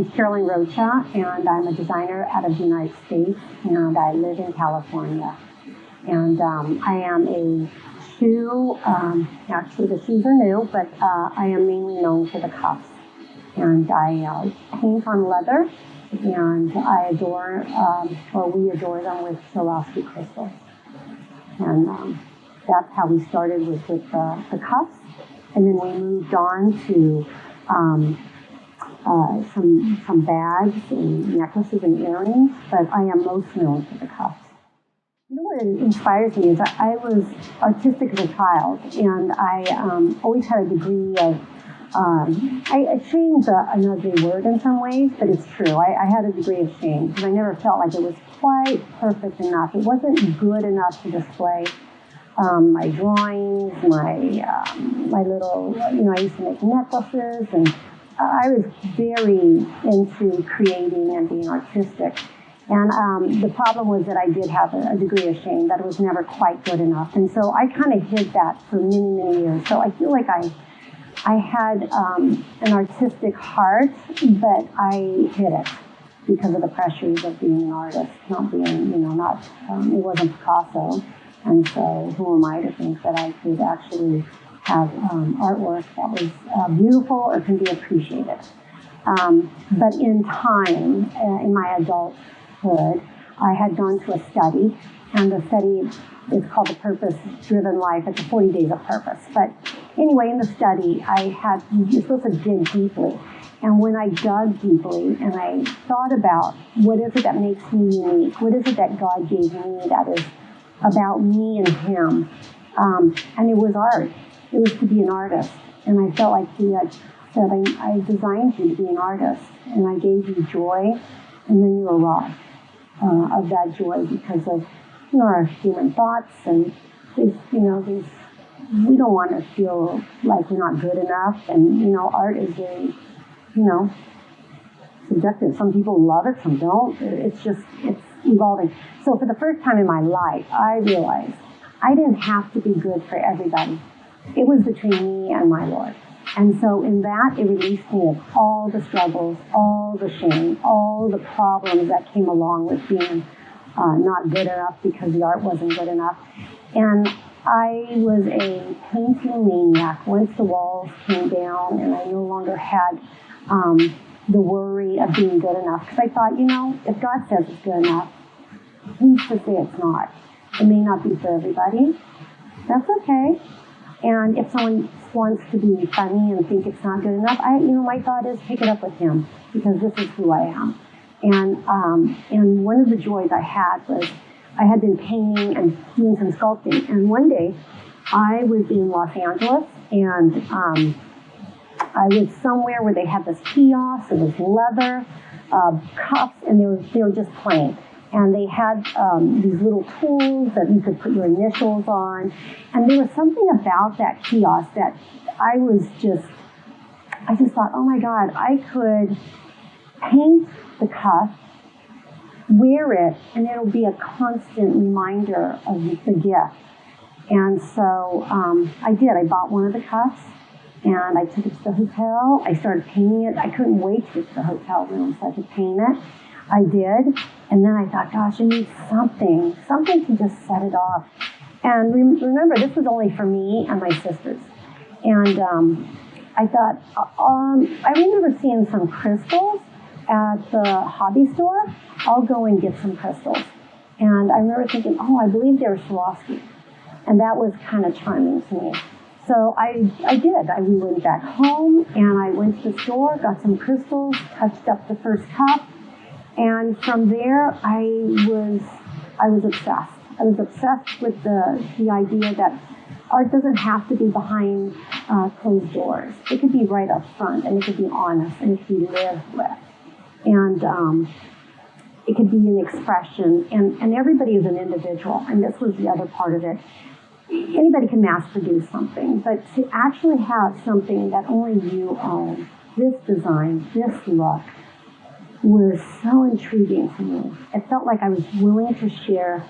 is Caroline Rocha, and I'm a designer out of the United States, and I live in California. And I am a shoe, actually the shoes are new, but I am mainly known for the cuffs. And I paint on leather, and I adore, or we adore them with Swarovski crystals. And that's how we started with the cuffs. And then we moved on to some bags and necklaces and earrings, but I am most known for the cuffs. You know what inspires me is I was artistic as a child, and I always had a degree of, shame's an ugly word in some ways, but it's true. I had a degree of shame because I never felt like it was quite perfect enough. It wasn't good enough to display my drawings, my little, I used to make necklaces, and I was very into creating and being artistic. And the problem was that I did have a degree of shame, that it was never quite good enough. And so I kind of hid that for many, many years. So I feel like I had an artistic heart, but I hid it because of the pressures of being an artist, not being, it wasn't Picasso. And so who am I to think that I could actually have artwork that was beautiful or can be appreciated. But in time, in my adulthood, I had gone to a study, and the study is called The Purpose-Driven Life. It's 40 Days of Purpose. But anyway, in the study, you're supposed to dig deeply. And when I dug deeply and I thought about what is it that makes me unique, what is it that God gave me that is about me and Him, and it was art. It was to be an artist. And I felt like He had said, I designed you to be an artist, and I gave you joy, and then you were robbed of that joy because of our human thoughts, and we don't want to feel like we're not good enough, and art is very subjective. Some people love it, some don't. It's evolving. So for the first time in my life, I realized I didn't have to be good for everybody. It was between me and my Lord. And so in that, it released me of all the struggles, all the shame, all the problems that came along with being not good enough because the art wasn't good enough. And I was a painting maniac. Once the walls came down and I no longer had the worry of being good enough, because I thought, if God says it's good enough, who's to say it's not? It may not be for everybody. That's okay. And if someone wants to be funny and think it's not good enough, my thought is take it up with Him, because this is who I am. And one of the joys I had was I had been painting and doing some sculpting. And one day I was in Los Angeles, and I was somewhere where they had this kiosk. It was leather cups, and they were just plain. And they had these little tools that you could put your initials on. And there was something about that kiosk that I just thought, oh my God, I could paint the cuff, wear it, and it'll be a constant reminder of the gift. And so I did. I bought one of the cuffs, and I took it to the hotel. I started painting it. I couldn't wait to get to the hotel room so I could paint it. I did. And then I thought, gosh, I need something to just set it off. And remember, this was only for me and my sisters. And I thought, I remember seeing some crystals at the hobby store. I'll go and get some crystals. And I remember thinking, I believe they were Swarovski. And that was kind of charming to me. So I did. We went back home, and I went to the store, got some crystals, touched up the first cup. And from there, I was obsessed. I was obsessed with the idea that art doesn't have to be behind closed doors. It could be right up front, and it could be honest, and it could be lived with. And it could be an expression, and everybody is an individual, and this was the other part of it. Anybody can mass produce something, but to actually have something that only you own, this design, this look, was so intriguing to me. It felt like I was willing to share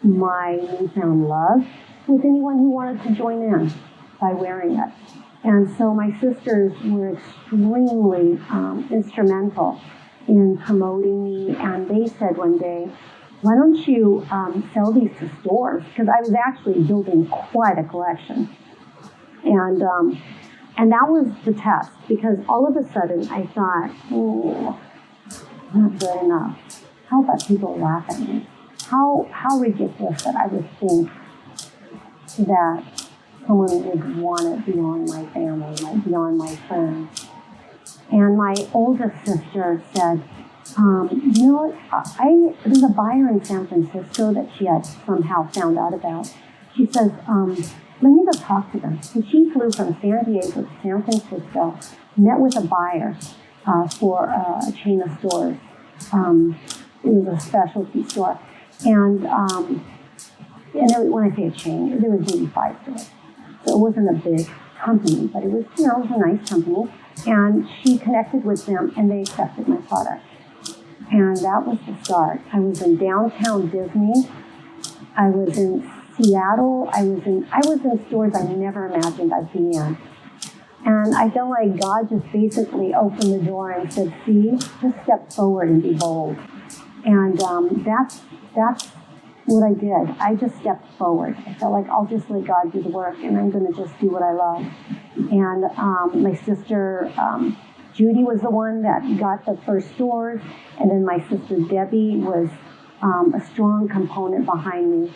my newfound love with anyone who wanted to join in by wearing it. And so my sisters were extremely instrumental in promoting me, and they said one day, why don't you sell these to stores? Because I was actually building quite a collection. And that was the test, because all of a sudden I thought, oh, not good enough. How about people laugh at me? How ridiculous that I would think that someone would want it beyond my family, like beyond my friends. And my oldest sister said, you know what, there's a buyer in San Francisco that she had somehow found out about. She says, let me go talk to them. So she flew from San Diego to San Francisco, met with a buyer for a chain of stores. It was a specialty store. And when I say a chain, there was maybe 5 stores. So it wasn't a big company, but it was, it was a nice company. And she connected with them, and they accepted my product. And that was the start. I was in downtown Disney. I was in Seattle. I was in stores I never imagined I'd be in. And I felt like God just basically opened the door and said, see, just step forward and be bold. And that's what I did. I just stepped forward. I felt like I'll just let God do the work, and I'm going to just do what I love. And my sister Judy was the one that got the first stores, and then my sister Debbie was a strong component behind me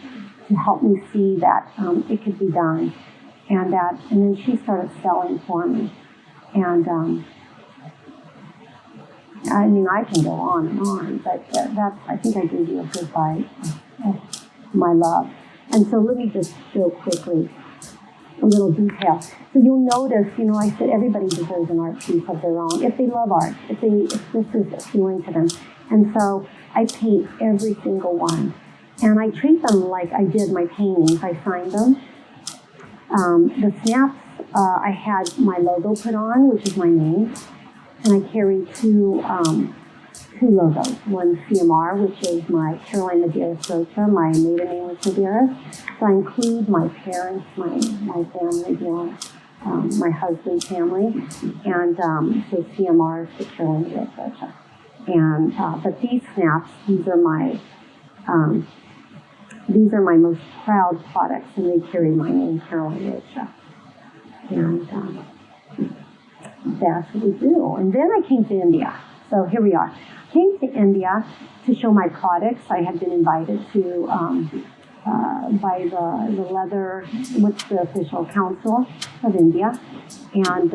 to help me see that it could be done. And then she started selling for me. And I mean, I can go on and on, but I think I gave you a good bite of my love. And so let me just show quickly a little detail. So you'll notice, I said everybody deserves an art piece of their own, if they love art, if this is appealing to them. And so I paint every single one. And I treat them like I did my paintings. I signed them. The snaps, I had my logo put on, which is my name. And I carry two logos. One CMR, which is my Caroline Rocha. My maiden name was Medeiros. So I include my parents, my family beyond my husband's family, and so CMR is the Caroline Rocha. And but these snaps, these are my most proud products, and they carry my name, Caroline Rocha. And that's what we do. And then I came to India. So here we are. Came to India to show my products. I had been invited to by the leather, what's the official council of India. And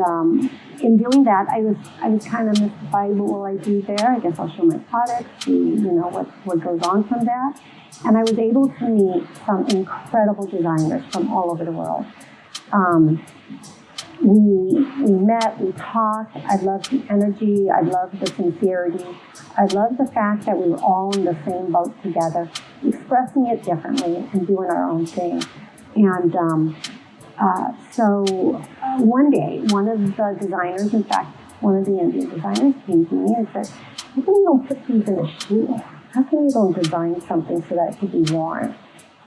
in doing that, I was kind of mystified. What will I do there? I guess I'll show my products, see what goes on from that. And I was able to meet some incredible designers from all over the world. We met, we talked. I loved the energy. I loved the sincerity. I loved the fact that we were all in the same boat together, expressing it differently and doing our own thing. And so one day, one of the designers, in fact, one of the Indian designers came to me and said, how come you don't put these in a shoe? How come you don't design something so that it could be worn?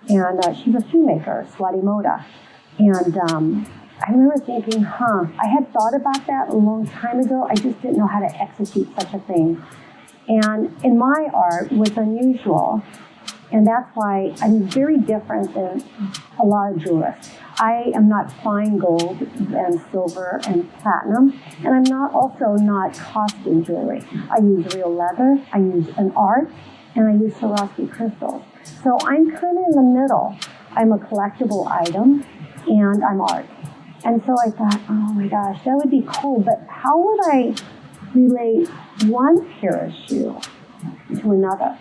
And she's a shoemaker, Swati Modo. And I remember thinking, I had thought about that a long time ago. I just didn't know how to execute such a thing. And in my art, what's unusual, and that's why I'm very different than a lot of jewelers. I am not fine gold and silver and platinum, and I'm not costume jewelry. I use real leather, I use an art, and I use Swarovski crystals. So I'm kind of in the middle. I'm a collectible item, and I'm art. And so I thought, oh my gosh, that would be cool, but how would I relate one pair of shoe to another?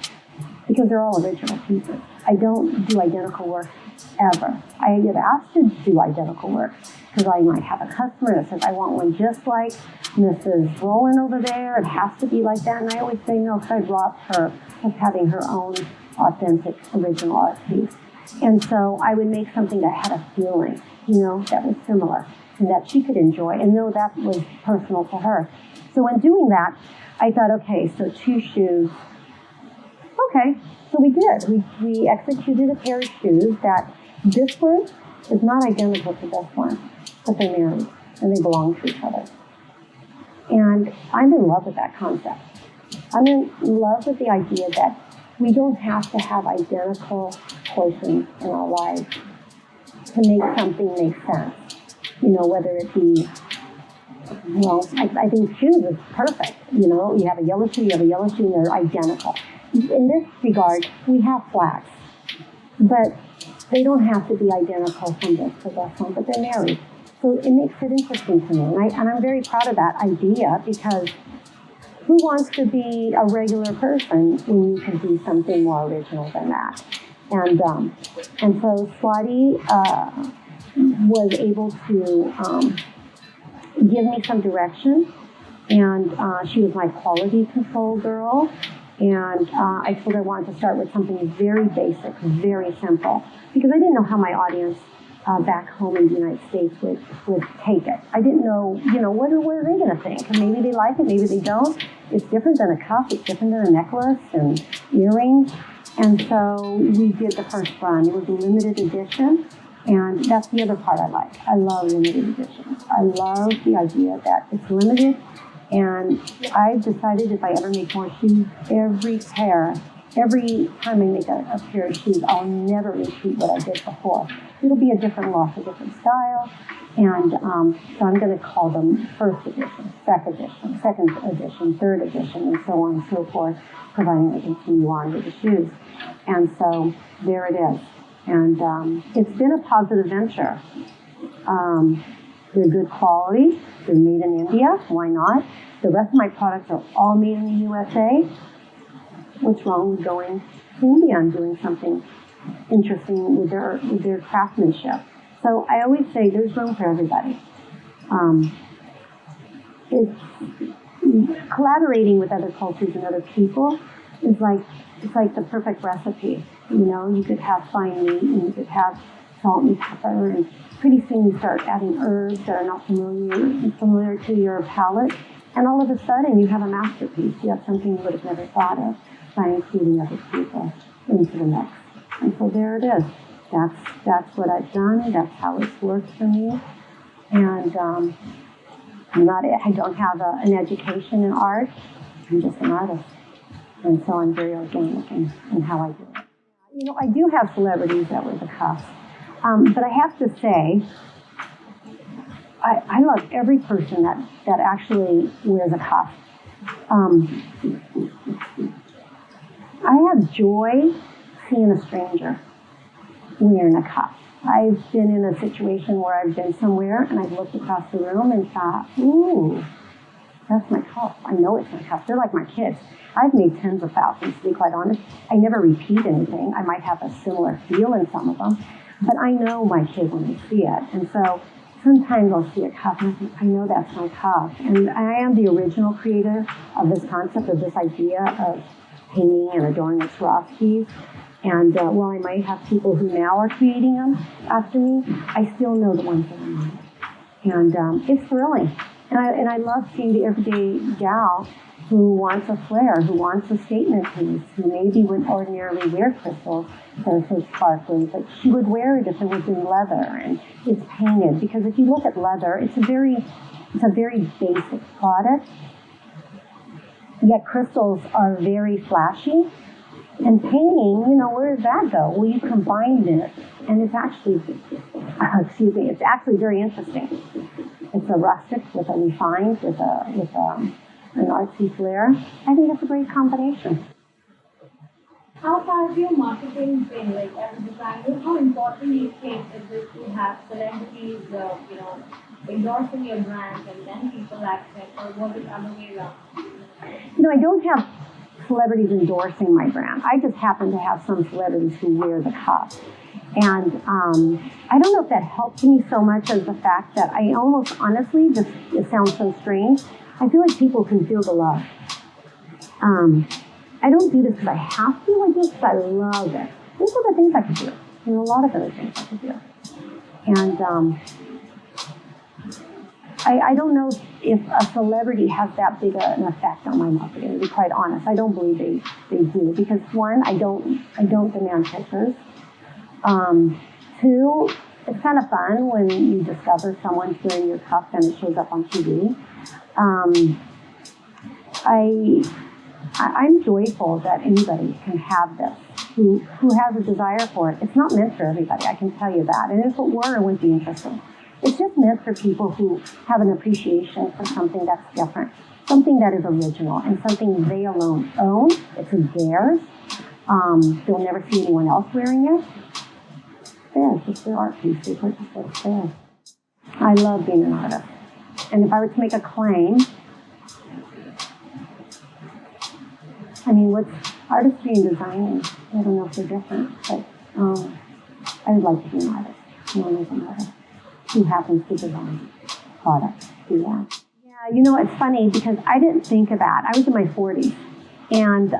Because they're all original pieces. I don't do identical work ever. I get asked to do identical work because I might have a customer that says, I want one just like Mrs. Rowland over there. It has to be like that. And I always say no, because I robbed her of having her own authentic original art piece. And so I would make something that had a feeling, that was similar and that she could enjoy and know that was personal to her. So in doing that, I thought, okay, so 2 shoes. Okay, so we did. We executed a pair of shoes that this one is not identical to this one, but they're married. and they belong to each other. And I'm in love with that concept. I'm in love with the idea that we don't have to have identical portions in our lives to make something make sense. You know, whether it be, well, I think shoes is perfect. You know, you have a yellow shoe, and they're identical. In this regard, we have flats, but they don't have to be identical from this to this one, but they're married. So it makes it interesting to me, and I'm very proud of that idea, because who wants to be a regular person when you can do something more original than that? And so Swati was able to give me some direction, and she was my quality control girl. And I told her I wanted to start with something very basic, very simple, because I didn't know how my audience back home in the United States would take it. I didn't know, you know, what are they going to think? And maybe they like it, maybe they don't. It's different than a cuff, it's different than a necklace and earrings. And so we did the first run. It was a limited edition, and that's the other part I like. I love limited editions. I love the idea that it's limited, and I decided if I ever make more shoes, every time I make a pair of shoes, I'll never repeat what I did before. It'll be a different look, a different style, and so I'm going to call them first edition, second edition, third edition, and so on and so forth, providing I continue on with the shoes. And so there it is. And it's been a positive venture. They're good quality. They're made in India. Why not? The rest of my products are all made in the USA. What's wrong with going to India and doing something interesting with their craftsmanship? So I always say there's room for everybody. It's collaborating with other cultures and other people is like the perfect recipe. You know, you could have fine meat and you could have salt and pepper, and pretty soon you start adding herbs that are not familiar to your palate, and all of a sudden you have a masterpiece. You have something you would have never thought of by including other people into the mix. And so there it is. That's what I've done. That's how it's worked for me. And I don't have an education in art. I'm just an artist. And so I'm very organic in how I do it. You know, I do have celebrities that wear the cuffs. But I have to say, I love every person that actually wears a cuff. I have joy seeing a stranger wearing a cuff. I've been in a situation where I've been somewhere and I've looked across the room and thought, ooh, that's my cuff. I know it's my cuff. They're like my kids. I've made tens of thousands, to be quite honest. I never repeat anything. I might have a similar feel in some of them, but I know my kid when I see it. And so sometimes I'll see a cuff and I think, I know that's my cuff. And I am the original creator of this concept, of this idea of painting and adorning Swarovskis. And while I might have people who now are creating them after me, I still know the ones that are mine. And it's thrilling. And I love seeing the everyday gal who wants a flare, who wants a statement piece, who maybe would ordinarily wear crystals that are so sparkly, but she would wear it if it was in leather and it's painted. Because if you look at leather, it's a very basic product. Yet crystals are very flashy. And painting, you know, where does that go? Well, you combine it, and it's actually, it's actually very interesting. It's a rustic with a refined, with an artsy flair. I think it's a great combination. How far has your marketing been, like, as a designer? How important do you think is it to have celebrities, endorsing your brand and then people accept, or was it the other way around? You know, I don't have celebrities endorsing my brand. I just happen to have some celebrities who wear the cuff. And I don't know if that helped me so much as the fact that I almost honestly, it sounds so strange, I feel like people can feel the love. I don't do this because I have to, I do this because I love it. There's other things I could do. You know, a lot of other things I could do. And I don't know if a celebrity has that big an effect on my marketing, to be quite honest. I don't believe they do, because one, I don't demand pictures. Two, it's kind of fun when you discover someone's wearing your cup and it shows up on TV. I'm joyful that anybody can have this who has a desire for it. It's not meant for everybody, I can tell you that. And if it were, it wouldn't be interesting. It's just meant for people who have an appreciation for something that's different, something that is original, and something they alone own. It's theirs. They'll never see anyone else wearing it. Theirs. It's their art piece. They purchased it. It's theirs. I love being an artist. And if I were to make a claim, I mean, what's artistry and designing? I don't know if they're different, but I would like to be an artist, known as an artist who happens to design products. Do that. Yeah, you know, it's funny because I didn't think of that. I was in my 40s, and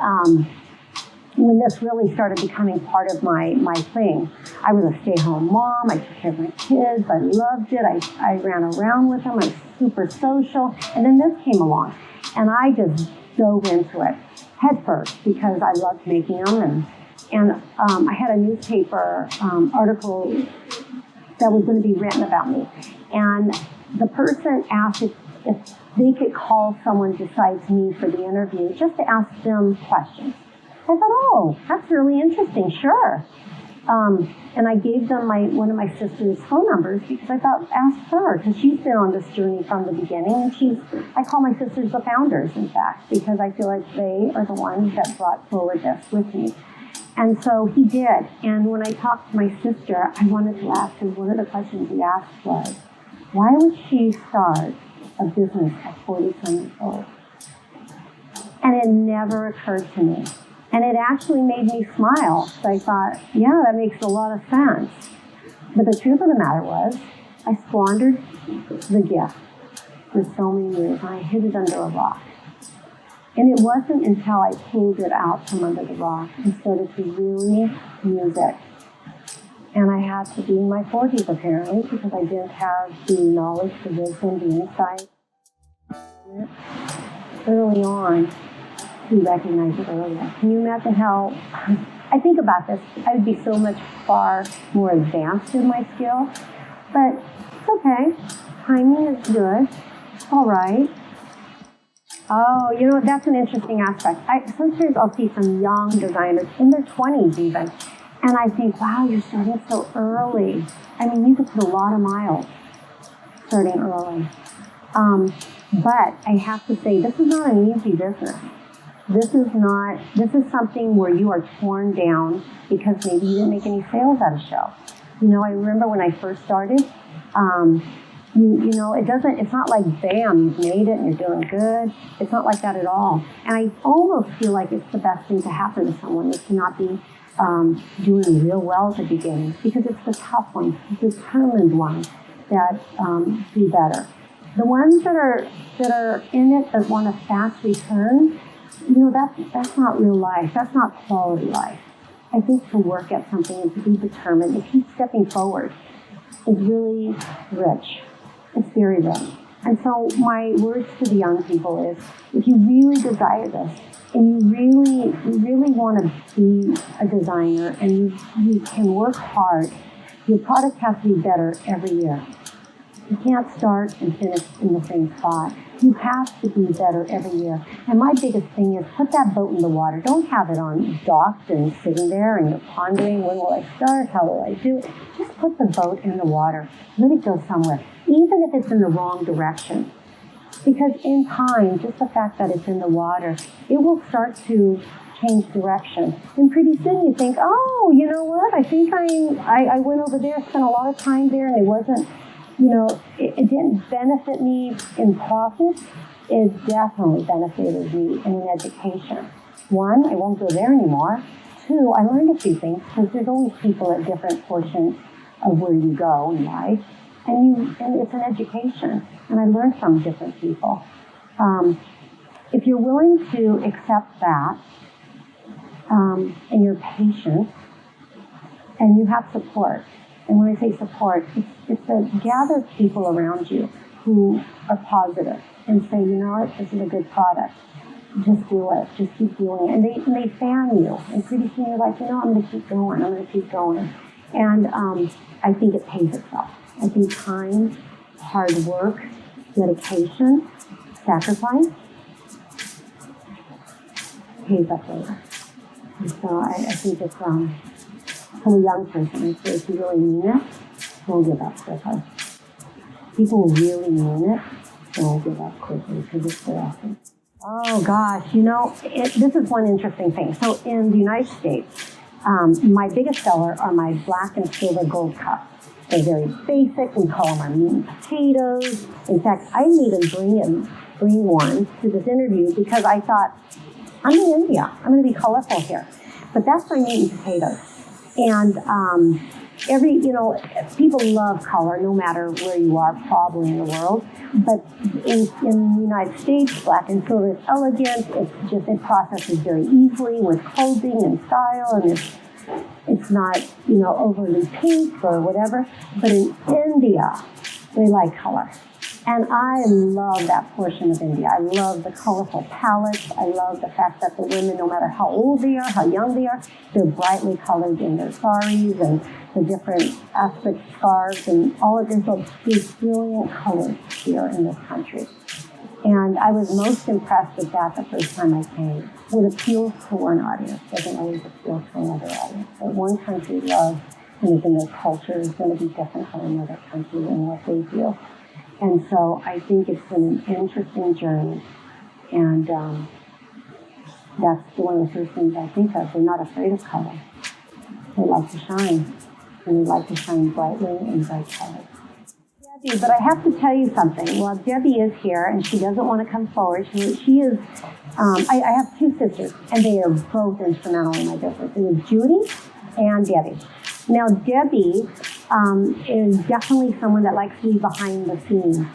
when this really started becoming part of my thing, I was a stay-home mom. I took care of my kids. I loved it. I ran around with them. I was super social. And then this came along, and I just dove into it head first because I loved making them. And I had a newspaper article that was going to be written about me. And the person asked if they could call someone besides me for the interview just to ask them questions. I thought, oh, that's really interesting, sure. And I gave them one of my sister's phone numbers because I thought, ask her, because she's been on this journey from the beginning. And I call my sisters the founders, in fact, because I feel like they are the ones that brought forward this with me. And so he did. And when I talked to my sister, I wanted to ask her, one of the questions he asked was, why would she start a business at 47 years old? And it never occurred to me. And it actually made me smile. So I thought, yeah, that makes a lot of sense. But the truth of the matter was, I squandered the gift for so many years, and I hid it under a rock. And it wasn't until I pulled it out from under the rock and started to really use it. And I had to be in my 40s, apparently, because I didn't have the knowledge, the wisdom, the insight early on to recognize it earlier. Can you imagine how, I think about this, I would be so much far more advanced in my skill, but it's okay. Timing is good. It's all right. Oh, you know, that's an interesting aspect. Sometimes I'll see some young designers, in their 20s even, and I think, wow, you're starting so early. I mean, you could put a lot of miles starting early. But I have to say, this is not an easy business. This is something where you are torn down because maybe you didn't make any sales at a show. You know, I remember when I first started, you know, it's not like, bam, you've made it and you're doing good. It's not like that at all. And I almost feel like it's the best thing to happen to someone is to not be doing real well at the beginning, because it's the tough ones, the determined ones that do better. The ones that are in it that want a fast return, you know, that's not real life. That's not quality life. I think to work at something and to be determined, to keep stepping forward is really rich. It's very rich. And so my words to the young people is, if you really desire this, and you really want to be a designer, and you can work hard, your product has to be better every year. You can't start and finish in the same spot. You have to be better every year. And my biggest thing is, put that boat in the water. Don't have it on docked and sitting there and you're pondering, when will I start? How will I do it? Just put the boat in the water. Let it go somewhere, even if it's in the wrong direction. Because in time, just the fact that it's in the water, it will start to change direction. And pretty soon you think, oh, you know what? I think I went over there, spent a lot of time there, and it wasn't, you know, it didn't benefit me in profit. It definitely benefited me in an education. One, I won't go there anymore. Two, I learned a few things, because there's always people at different portions of where you go in life. And it's an education. And I learned from different people. If you're willing to accept that, and you're patient, and you have support, and when I say support, it's to gather people around you who are positive and say, you know what, this is a good product. Just do it. Just keep doing it. And they fan you. And pretty soon you're like, you know, I'm going to keep going. I'm going to keep going. And I think it pays itself. I think time, hard work, dedication, sacrifice pays up later. And so I think it's from a young person, I say if you really mean it, don't give up quickly. People who really mean it, don't give up quickly because it's their essence. Oh gosh, this is one interesting thing. So in the United States, my biggest seller are my black and silver gold cups. They're very basic. We call them our meat and potatoes. In fact, I didn't even bring one to this interview because I thought, I'm in India. I'm going to be colorful here. But that's my meat and potatoes. And people love color no matter where you are probably in the world. But in the United States, black and silver is elegant. It processes very easily with clothing and style, and it's not, overly pink or whatever. But in India, they like color. And I love that portion of India. I love the colorful palettes. I love the fact that the women, no matter how old they are, how young they are, they're brightly colored in their saris and the different aspect scarves and all of these brilliant colors here in this country. And I was most impressed with that the first time I came. What appeals to one audience doesn't always appeal to another audience. What one country loves and is in their culture is going to be different from another country and what they do. And so I think it's been an interesting journey. And that's one of the first things I think of. They're not afraid of color. They like to shine. And they like to shine brightly in bright colors. Debbie, but I have to tell you something. Well, Debbie is here, and she doesn't want to come forward. She is, I have two sisters, and they are both instrumental in my business. It was Judy and Debbie. Now, Debbie is definitely someone that likes to be behind the scenes.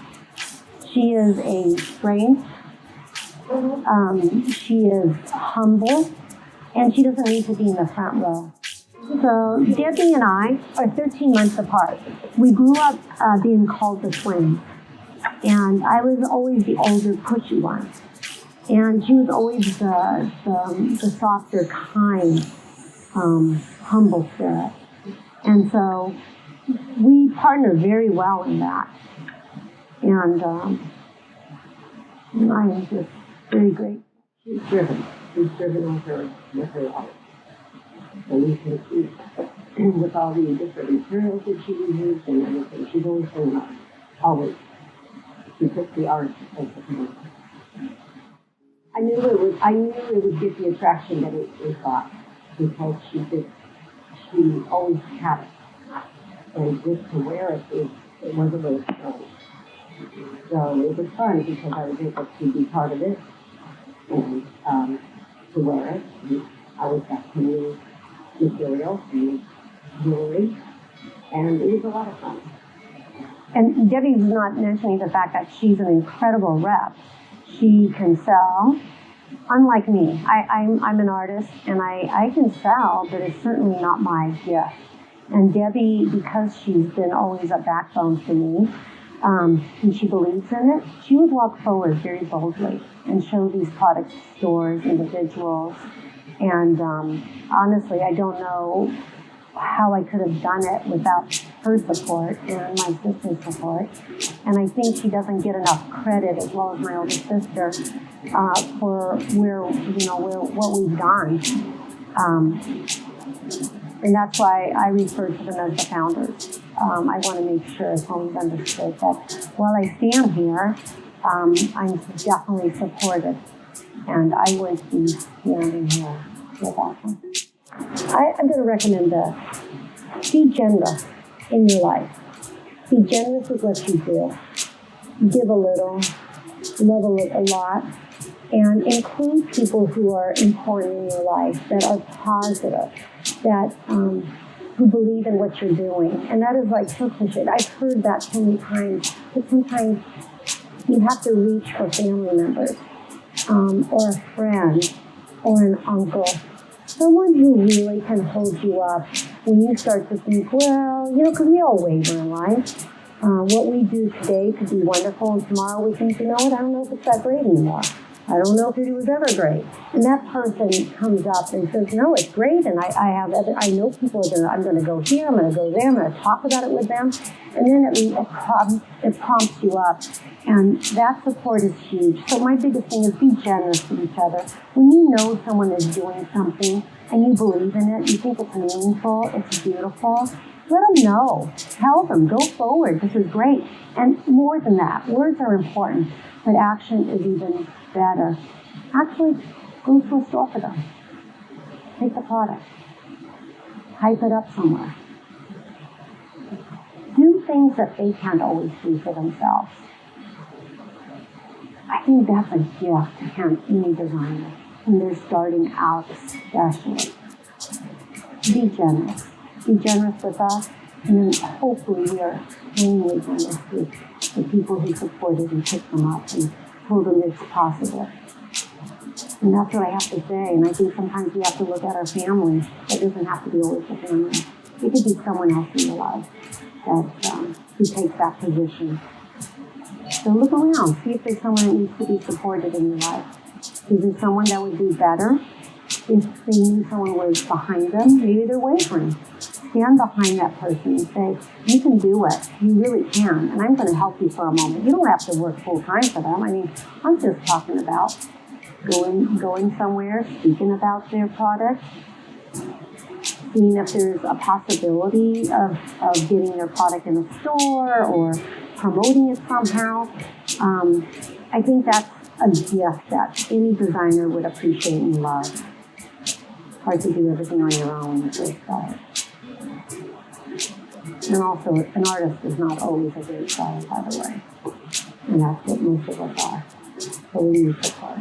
She is a strength. She is humble, and she doesn't need to be in the front row. So Debbie and I are 13 months apart. We grew up being called the twins, and I was always the older, pushy one, and she was always the softer, kind, humble spirit. And so we partner very well in that. And I am just very grateful. She's driven. She's driven with her heart. And you can see with all the different materials that she used and everything, she's always been up. Always. She took the art as the community. I knew it would get the attraction that it got because she always had it. And just to wear it was a little strange. So it was fun because I was able to be part of it and to wear it. And I always got to use materials and jewelry, and it was a lot of fun. And Debbie's not mentioning the fact that she's an incredible rep. She can sell. Unlike me, I'm an artist, and I can sell, but it's certainly not my gift. And Debbie, because she's been always a backbone for me, and she believes in it, she would walk forward very boldly and show these products to stores, individuals. And honestly, I don't know how I could have done it without her support and my sister's support. And I think she doesn't get enough credit, as well as my older sister, for what we've done. And that's why I refer to them as the founders. I want to make sure it's always understood that while I stand here, I'm definitely supported. And I wouldn't be standing here without them. I'm going to recommend this. Be generous in your life. Be generous with what you do. Give a little, love a lot, and include people who are important in your life, that are positive, that who believe in what you're doing. And that is like so cliche. I've heard that so many times, but sometimes you have to reach for family members, or a friend, or an uncle. Someone who really can hold you up when you start to think, well, because we all waver in life. What we do today could be wonderful, and tomorrow we think, I don't know if it's that great anymore. I don't know if it was ever great. And that person comes up and says, no, it's great. And I know people I'm going to go here, I'm going to go there, I'm going to talk about it with them. And then it prompts you up. And that support is huge. So my biggest thing is be generous with each other. When you know someone is doing something and you believe in it, you think it's meaningful, it's beautiful, let them know. Tell them, go forward, this is great. And more than that, words are important, but action is even better. Actually, go to a store for them. Take the product. Hype it up somewhere. Do things that they can't always do for themselves. I think that's a gift to any designer when they're starting out, especially. Be generous. Be generous with us, and then hopefully we are extremely generous with the people who supported and picked them up and told them it's possible. And that's what I have to say. And I think sometimes we have to look at our family. It doesn't have to be always the family. It could be someone else in your life that who takes that position. So look around. See if there's someone that needs to be supported in your life. Is there someone that would do better if they knew someone was behind them? Maybe they're wavering. Stand behind that person and say, you can do it. You really can. And I'm going to help you for a moment. You don't have to work full time for them. I mean, I'm just talking about going somewhere, speaking about their product, seeing if there's a possibility of getting their product in a store or promoting it somehow. I think that's a gift that any designer would appreciate and love. It's hard to do everything on your own at first start. And also, an artist is not always a great style, by the way. And that's what most of us are. So we need support.